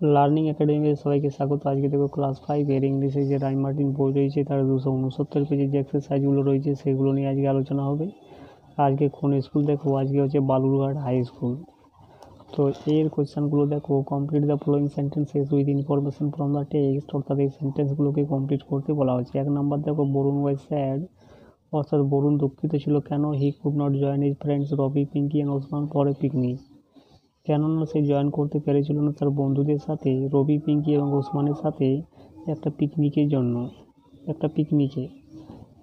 Learning একাডেমিতে সবাইকে স্বাগত। আজকে দেখো ক্লাস 5-এর ইংলিশে যে রাইম মার্টিন বই রয়েছে তার 269 পেজের যে এক্সারসাইজগুলো রয়েছে সেগুলো নিয়ে আজকে আলোচনা হবে। আজকে কোন স্কুল দেখো, আজকে হচ্ছে বালুরঘাট হাই স্কুল। তো এর কোয়েশ্চেনগুলো দেখো, complete the following sentences with information from the text, অর্থাৎ এই সেন্টেন্সগুলোকে কমপ্লিট করতে বলা হচ্ছে। 1 নম্বর দেখো, বরুণ ওয়াজ স্যাড, অর্থাৎ বরুণ দুঃখিত ছিল কেন? He could not join his friends Ravi, Pinki and Osman for a picnic. কেননা সে জয়েন করতে পেরেছিল না তার বন্ধুদের সাথে, রবি, পিঙ্কি এবং ওসমানের সাথে একটা পিকনিকে।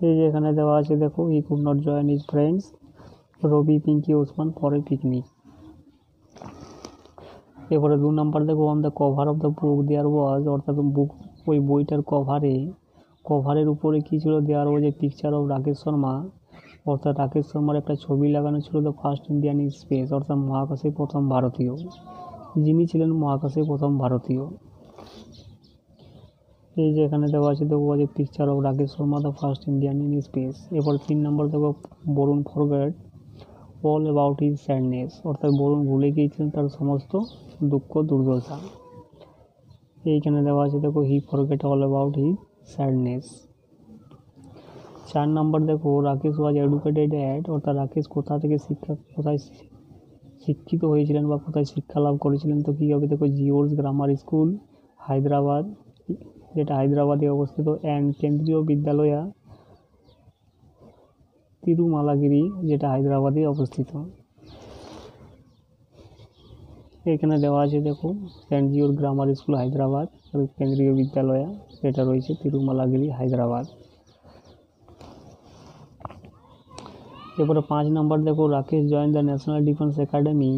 এই যে এখানে দেওয়া আছে দেখো, he could not join his friends Ravi, Pinky, Osman for a picnic. এরপরে 2 নাম্বার দেখো, on the cover of the book there was, অর্থাৎ ওই বইটার কভারের উপরে কী ছিল? There was a picture of Rakesh Sharma, অর্থাৎ রাকেশ শর্মার একটা ছবি লাগানো ছিল। The first Indian in space, অর্থাৎ মহাকাশে প্রথম ভারতীয়, যিনি ছিলেন মহাকাশে প্রথম ভারতীয়। এই যে এখানে দেওয়া আছে দেখো, was a picture of Rakesh Sharma the first Indian in space. এরপর 3 নম্বর দেখো, Varun forget all about his sadness, অর্থাৎ বরুণ ভুলে গিয়েছিলেন তার সমস্ত দুঃখ দুর্দশা। এইখানে দেওয়া আছে দেখো, he forget all about his sadness. 4 নম্বর দেখো, রাকেশ ওয়াজ এডুকেটেড অ্যাট, অর্থাৎ রাকেশ কোথায় শিক্ষিত হয়েছিলেন বা কোথায় শিক্ষা লাভ করেছিলেন? তো কী হবে দেখো, জিওর্জ গ্রামার স্কুল হায়দ্রাবাদ, যেটা হায়দ্রাবাদে অবস্থিত, অ্যান্ড কেন্দ্রীয় বিদ্যালয়া তিরুমালাগিরি, যেটা হায়দ্রাবাদে অবস্থিত। এখানে দেওয়া আছে দেখো, সেন্ট জিওর গ্রামার স্কুল হায়দ্রাবাদ, কেন্দ্রীয় বিদ্যালয়া যেটা রয়েছে তিরুমালাগিরি হায়দ্রাবাদ। এরপরে 5 নম্বর দেখো, Rakesh join the national defence academy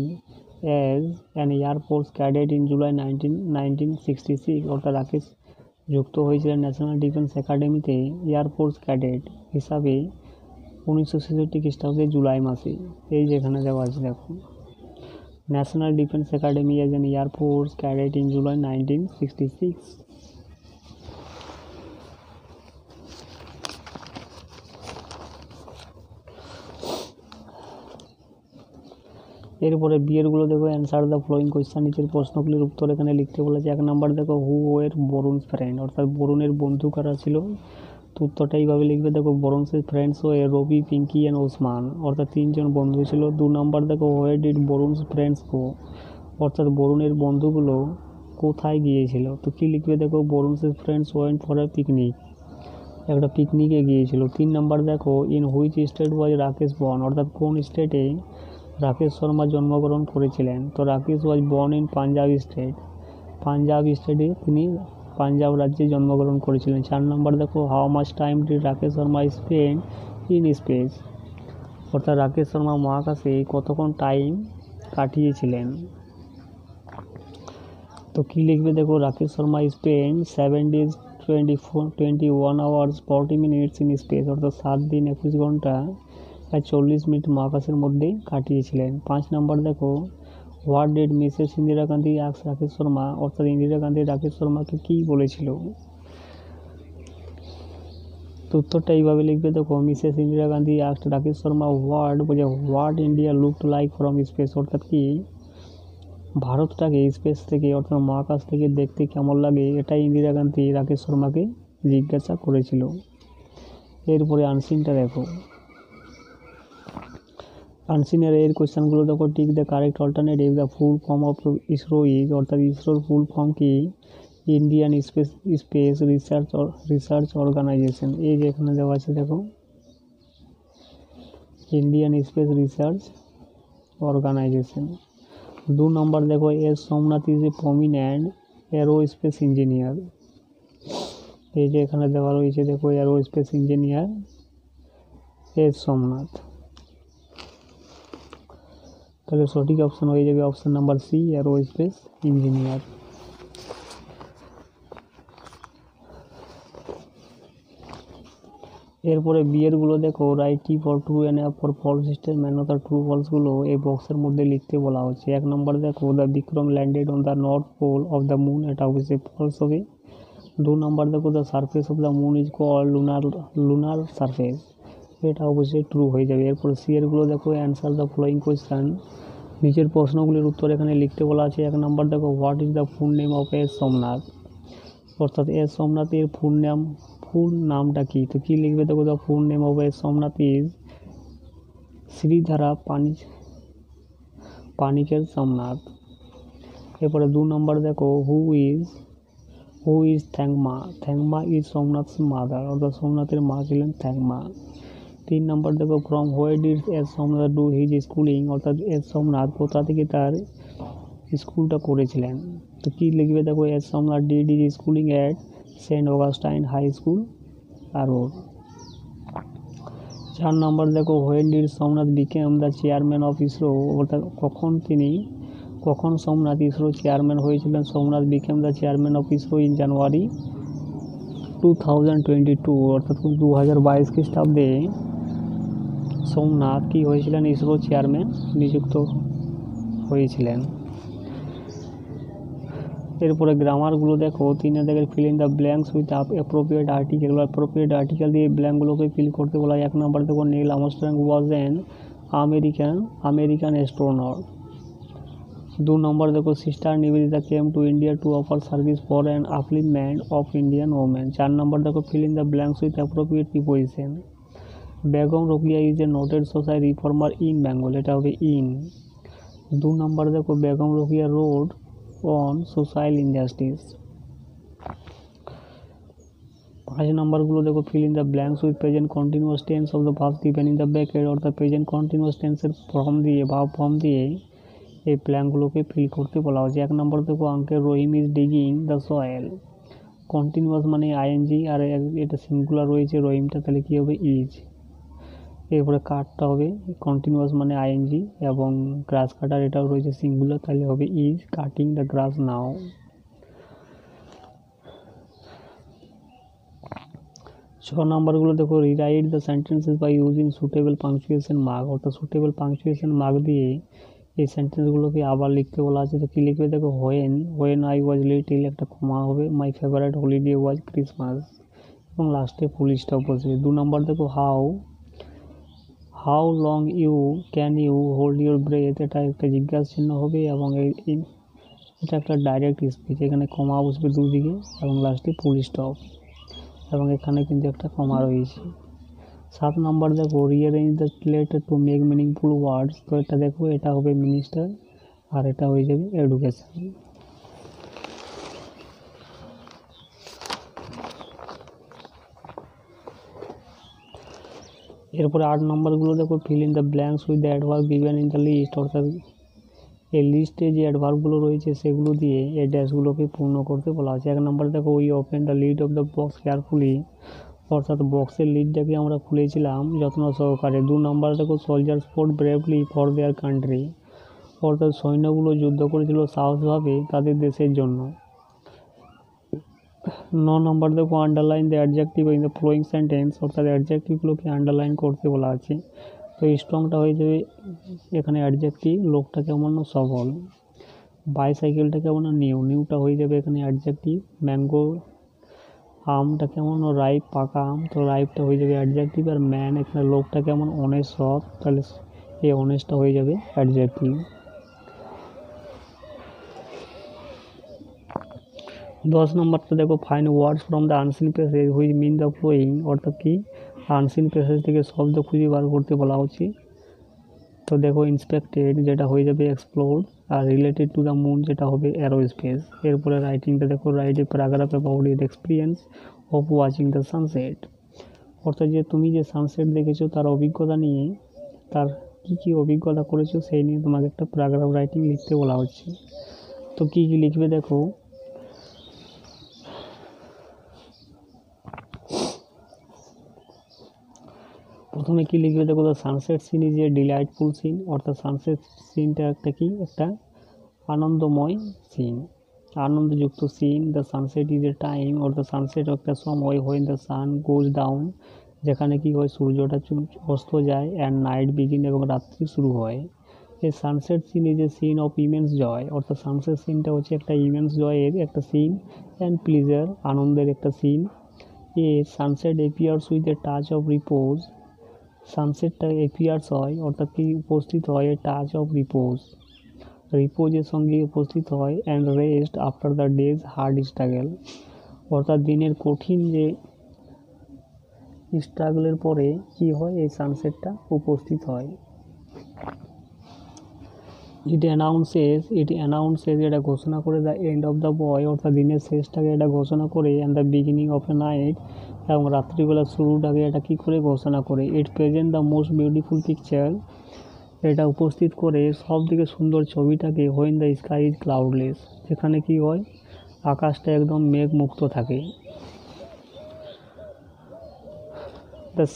as an air force cadet in July 1966, অর্থাৎ রাকেশ যুক্ত হয়েছিলেন ন্যাশনাল ডিফেন্স একাডেমিতে এয়ারফোর্স ক্যাডেট হিসাবে 1966 খ্রিস্টাব্দে জুলাই মাসে। এই যেখানে দেওয়া আছে দেখো, national defence academy as an air force cadet in July 1966। এরপরে বিয়েরগুলো দেখো, অ্যান্সার দ্য ফলোয়িং কোয়েশ্চেন, নিচের প্রশ্নগুলির উত্তর এখানে লিখতে বলেছে। 1 নম্বর দেখো, হু ওয়ের বরুণস ফ্রেন্ড, অর্থাৎ বরুণের বন্ধু কারা ছিল? তো উত্তরটা এইভাবে লিখবে দেখো, বরুণসের friends were Ravi, Pinki and Osman, অর্থাৎ 3 জন বন্ধু ছিল। 2 নম্বর দেখো, হোয়ার ডিড বরুণস ফ্রেন্ডস গো, অর্থাৎ বরুণের বন্ধুগুলো কোথায় গিয়েছিল? তো কী লিখবে দেখো, বরুণসের friends went for a picnic, একটা পিকনিকে গিয়েছিল। 3 নম্বর দেখো, in which state was Rakesh born, অর্থাৎ কোন স্টেটে রাকেশ শর্মা জন্মগ্রহণ করেছিলেন? তো Rakesh was born in Punjab স্টেটে তিনি পাঞ্জাব রাজ্যে জন্মগ্রহণ করেছিলেন। 4 নম্বর দেখো, how much time did Rakesh Sharma spend in space, অর্থাৎ রাকেশ শর্মা মহাকাশে কতক্ষণ টাইম কাটিয়েছিলেন? তো কী লিখবে দেখো, Rakesh Sharma spend 7 days 21 hours 40 minutes in space, অর্থাৎ 7 দিন 21 ঘন্টা 40 মিনিট মহাকাশের মধ্যে কাটিয়েছিলেন। 5 নম্বর দেখো, what did Mrs Indira Gandhi ask Rakesh Sharma, অর্থাৎ ইন্দিরা গান্ধী রাকেশ শর্মাকে কী বলেছিল? তো উত্তরটা এইভাবে লিখবে দেখো, Mrs Indira Gandhi asked Rakesh Sharma what India looked like from space, অর্থাৎ কি ভারতটাকে স্পেস থেকে, অর্থাৎ মহাকাশ থেকে দেখতে কেমন লাগে, এটাই ইন্দিরা গান্ধী রাকেশ শর্মাকে জিজ্ঞাসা করেছিল। এরপরে আনসিনটা দেখো, আনসিনের এর কোয়েশ্চেনগুলো দেখো, tick the correct alternative. The full form of ISRO is, অর্থাৎ ইসরোর ফুল ফর্ম কি? Indian Space Research Organisation. এই যে এখানে দেওয়া আছে দেখো, ইন্ডিয়ান স্পেস রিসার্চ অর্গানাইজেশন। 2 নম্বর দেখো, S Somnath is a prominent aerospace engineer. এই যে এখানে দেওয়া রয়েছে দেখো, এরোস্পেস ইঞ্জিনিয়ার এস সোমনাথ। তাহলে সঠিক অপশন হয়ে যাবে option number C, aerospace engineer. এরপরে বিয়েরগুলো দেখো, write T for true and F for false statement, অর্থাৎ ট্রু ফলসগুলো এই বক্সের মধ্যে লিখতে বলা হচ্ছে। 1 নম্বর দেখো, the Vikram landed on the north pole of the moon, এটা অবশ্যই ফলস হবে। 2 নম্বর দেখো, the surface of the moon is called lunar surface, এটা অবশ্যই ট্রু হয়ে যাবে। এরপর সি এরগুলো দেখো, অ্যান্সার দ্য ফলোয়িং কোয়েশ্চেন, নিচের প্রশ্নগুলির উত্তর এখানে লিখতে বলা আছে। 1 নম্বর দেখো, what is the full name of S Somnath, অর্থাৎ এস সোমনাথের ফুল নামটা কি? তো কি লিখবে দেখো, the full name of S Somnath is Sreedhara Panicker Somnath. এরপরে 2 নম্বর দেখো, who is Thankamma is Somnath's mother, অর্থাৎ সোমনাথের মা ছিলেন থ্যাংমা। 3 নম্বর দেখো, from where did S Somnath do his schooling, অর্থাৎ এস সোমনাথ কোথা থেকে তার স্কুলটা করেছিলেন? তো কি লিখবে দেখো, S Somnath did his schooling at saint Augustine high school Aroor. 4 নম্বর দেখো, when did Somnath became the chairman of ISRO, অর্থাৎ কখন সোমনাথ ইসরো চেয়ারম্যান হয়েছিলেন? Somnath became the chairman of ISRO in January 2022, অর্থাৎ 2022 খ্রিস্টাব্দে সোমনাথ কি হয়েছিলেন? ইসরো চেয়ারম্যান নিযুক্ত হয়েছিলেন। এরপরে গ্রামারগুলো দেখো, 3 দেখে fill in the blanks with appropriate article, বা অ্যাপ্রোপ্রিয়েট আর্টিকেল দিয়ে ব্ল্যাঙ্কগুলোকে ফিল করতে বলা হয়। 1 নম্বর দেখো, Neil Armstrong was an American astronaut. 2 নম্বর দেখো, sister Nivedita came to India to offer service for an upliftment of Indian women. 4 নম্বর দেখো, fill in the blanks with appropriate preposition. Begum Rokeya is a noted social reformer in Bengal, এটা হবে in. 2 নম্বর দেখো, Begum Rokeya road on social injustice. 5 নম্বরগুলো দেখো, fill in the blanks with present continuous tense of the verb given in the bracket, অর্থাৎ present continuous টেন্সের verb form দিয়ে এই ব্ল্যাঙ্কগুলোকে fill করতে বলা হচ্ছে। 1 নম্বর দেখো, uncle Rahim is digging the soil, continuous মানে আইএনজি, আর এটা সিঙ্গুলার রয়েছে রহিমটা, তাহলে কী হবে? ইজ। এরপরে কাটটা হবে কন্টিনিউয়াস মানে আইএনজি, এবং গ্রাস কাটার এটাও রয়েছে সিঙ্গুলার, তাহলে হবে is cutting the grass now. 6 নম্বরগুলো দেখো, rewrite the sentences by using suitable punctuation mark, অর্থাৎ সুটেবল পাংচুয়েশন মার্ক দিয়ে এই সেন্টেন্সগুলোকে আবার লিখতে বলা আছে। তো কী লিখবে দেখো, হোয়েন আই ওয়াজ লিটল, একটা কমা হবে, my favourite holiday was Christmas, এবং লাস্টে ফুল স্টপ বসবে। 2 নম্বর দেখো, how long can you hold your breath, এটা একটা জিজ্ঞাসা চিহ্ন হবে, এবং এটা একটা ডাইরেক্ট স্পিচ, এখানে কমা বসবে দুদিকে, এবং লাস্টে ফুল স্টপ, এবং এখানে কিন্তু একটা কমা রয়েছে। 7 নম্বর দেখো, rearrange the letter to make meaningful ওয়ার্ডস, তো এটা দেখো, এটা হবে মিনিস্টার, আর এটা হয়ে যাবে এডুকেশন। এরপরে 8 নম্বরগুলো দেখো, fill in the blanks with the adverb given in the list, অর্থাৎ এই লিস্টে যে অ্যাডভার্বগুলো রয়েছে সেগুলো দিয়ে এই ড্যাশগুলোকে পূর্ণ করতে বলা হচ্ছে। 1 নম্বর দেখো, we open the lead of the box carefully, অর্থাৎ বক্সের লিডটাকে আমরা খুলেছিলাম যত্ন সহকারে। 2 নম্বর দেখো, soldiers fought bravely for their country, অর্থাৎ সৈন্যগুলো যুদ্ধ করেছিল সাহসভাবে তাদের দেশের জন্য। 9 নম্বর দেখো, underline the adjective in the following sentence, অর্থাৎ অ্যাডজেক্টিভগুলোকে আন্ডারলাইন করতে বলা আছে। তো স্ট্রংটা হয়ে যাবে এখানে অ্যাডজেক্টিভ, লোকটা কেমন? সবল। বাইসাইকেলটা কেমন? নিউটা হয়ে যাবে এখানে অ্যাডজেক্টিভ। ম্যাঙ্গো আমটা কেমন? রাইপ, পাকা আম, তো রাইপটা হয়ে যাবে অ্যাডজেক্টিভ। আর ম্যান, এখানে লোকটা কেমন? অনেস্ট, সৎ, তাহলে এই অনেস্টটা হয়ে যাবে অ্যাডজেক্টিভ। 10 নম্বরটা দেখো, find words from the unseen passage which mean the flowing, অর্থাৎ কি আনসিন প্যাসেজ থেকে শব্দ খুঁজে বার করতে বলা হচ্ছে। তো দেখো, ইন্সপেক্টেড যেটা হয়ে যাবে এক্সপ্লোর্ড, আর রিলেটেড টু দ্য মুন যেটা হবে অ্যারোস্পেস। এরপরে রাইটিংটা দেখো, write a paragraph about your experience of watching the sunset, অর্থাৎ যে তুমি যে সানসেট দেখেছো তার অভিজ্ঞতা নিয়ে, তার কী অভিজ্ঞতা করেছো সেই নিয়ে তোমাকে একটা প্যারাগ্রাফ রাইটিং লিখতে বলা হচ্ছে। তো কী লিখবে দেখো, প্রথমে কি লিখবে দেখো, the sunset scene is a delightful scene, অর্থাৎ সানসেট সিনটা একটা আনন্দময় সিন, আনন্দযুক্ত scene. The sunset is a time, অর্থাৎ সানসেট একটা সময়, when the sun goes down, যেখানে কি হয় সূর্যটা অস্ত যায়, অ্যান্ড নাইট বিগিন, এবং রাত্রি শুরু হয়। এই sunset scene is a scene of immense joy, অর্থাৎ সানসেট সিনটা হচ্ছে একটা ইমেন্স জয়ের একটা সিন, অ্যান্ড প্লিজার, আনন্দের একটা scene. A sunset appears with a touch of repose, সানসেটটা এপিয়ার্স হয়, অর্থাৎ কি উপস্থিত হয়, এ টাচ অফ রিপোজ, রিপোজের সঙ্গে উপস্থিত হয় and rest after the days hard struggle, অর্থাৎ দিনের কঠিন যে স্ট্রাগলের পরে কি হয়, এই সানসেটটা উপস্থিত হয়। ইট অ্যানাউন্সেস এটা ঘোষণা করে the end of the boy, অর্থাৎ দিনের শেষটাকে এটা ঘোষণা করে, and the beginning of a night, এবং রাত্রিবেলা শুরুটাকে এটা কি করে ঘোষণা করে। It present the most beautiful picture, এটা উপস্থিত করে সব থেকে সুন্দর ছবিটাকে when the sky is cloudless, যেখানে কি হয়, আকাশটা একদম মেঘ মুক্ত থাকে। The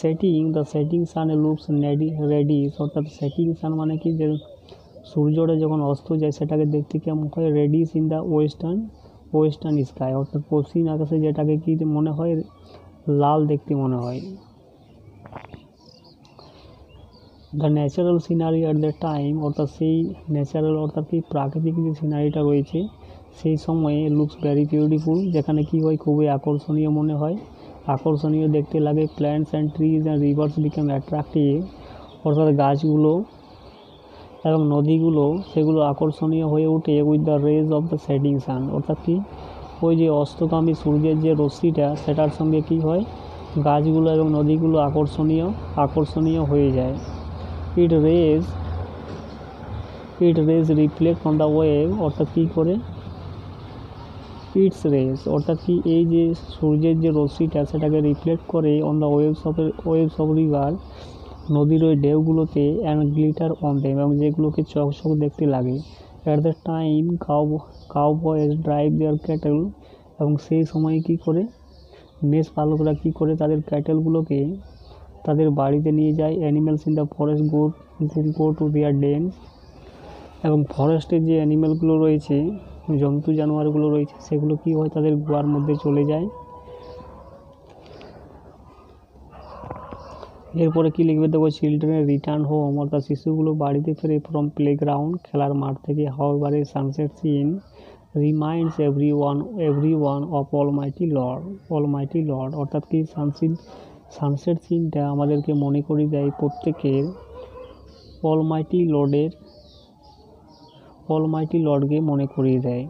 setting sun looks reddish, অর্থাৎ সেটিং সান মানে কি, যে সূর্যটা যখন অস্ত যায় সেটাকে দেখতে কেমন হয়, reddish in the western sky, অর্থাৎ পশ্চিম আকাশে যেটাকে কি মনে হয়, লাল দেখতে মনে হয়। The natural scenery at the time, অর্থাৎ সেই ন্যাচারাল অর্থাৎ কি প্রাকৃতিক যে সিনারিটা রয়েছে সেই সময়ে লুকস ভেরি বিউটিফুল, যেখানে কি হয়, খুবই আকর্ষণীয় মনে হয়, আকর্ষণীয় দেখতে লাগে। Plants and trees and rivers become attractive, অর্থাৎ গাছগুলো এবং নদীগুলো সেগুলো আকর্ষণীয় হয়ে ওঠে with the rays of the setting sun, অর্থাৎ কি ওই যে অস্তগামী সূর্যের যে রশ্মিটা সেটার সঙ্গে কি হয়, গাছগুলো এবং নদীগুলো আকর্ষণীয় হয়ে যায়। It rays reflect on the wave, অর্থাৎ কী করে, ইটস রেজ অর্থাৎ কি এই যে সূর্যের যে রশ্মিটা সেটাকে রিফ্লেক্ট করে on the waves of river, নদীর ওই ঢেউগুলোতে, অ্যান্ড গ্লিটার অন দেম, এবং যেগুলোকে চকচক দেখতে লাগে। At the time cowboys drive their cattle, এবং সেই সময় কি করে মেষ পালকরা কি করে তাদের ক্যাটেলগুলোকে তাদের বাড়িতে নিয়ে যায়। Animals in the forest go to their dens, এবং ফরেস্টের যে অ্যানিমেলগুলো রয়েছে, জন্তু জানোয়ারগুলো রয়েছে, সেগুলো কি হয়, তাদের গুহার মধ্যে চলে যায়। এরপরে কি লিখবে দেখো, চিলড্রেন রিটার্ন হোম, অর্থাৎ শিশুগুলো বাড়িতে ফেরে ফ্রম প্লেগ্রাউন্ড, খেলার মাঠ থেকে। However a sunset scene reminds everyone of almighty lord, অর্থাৎ কি সানসেট সিনটা আমাদেরকে মনে করিয়ে দেয় প্রত্যেকের অলমাইটি লর্ডকে মনে করিয়ে দেয়।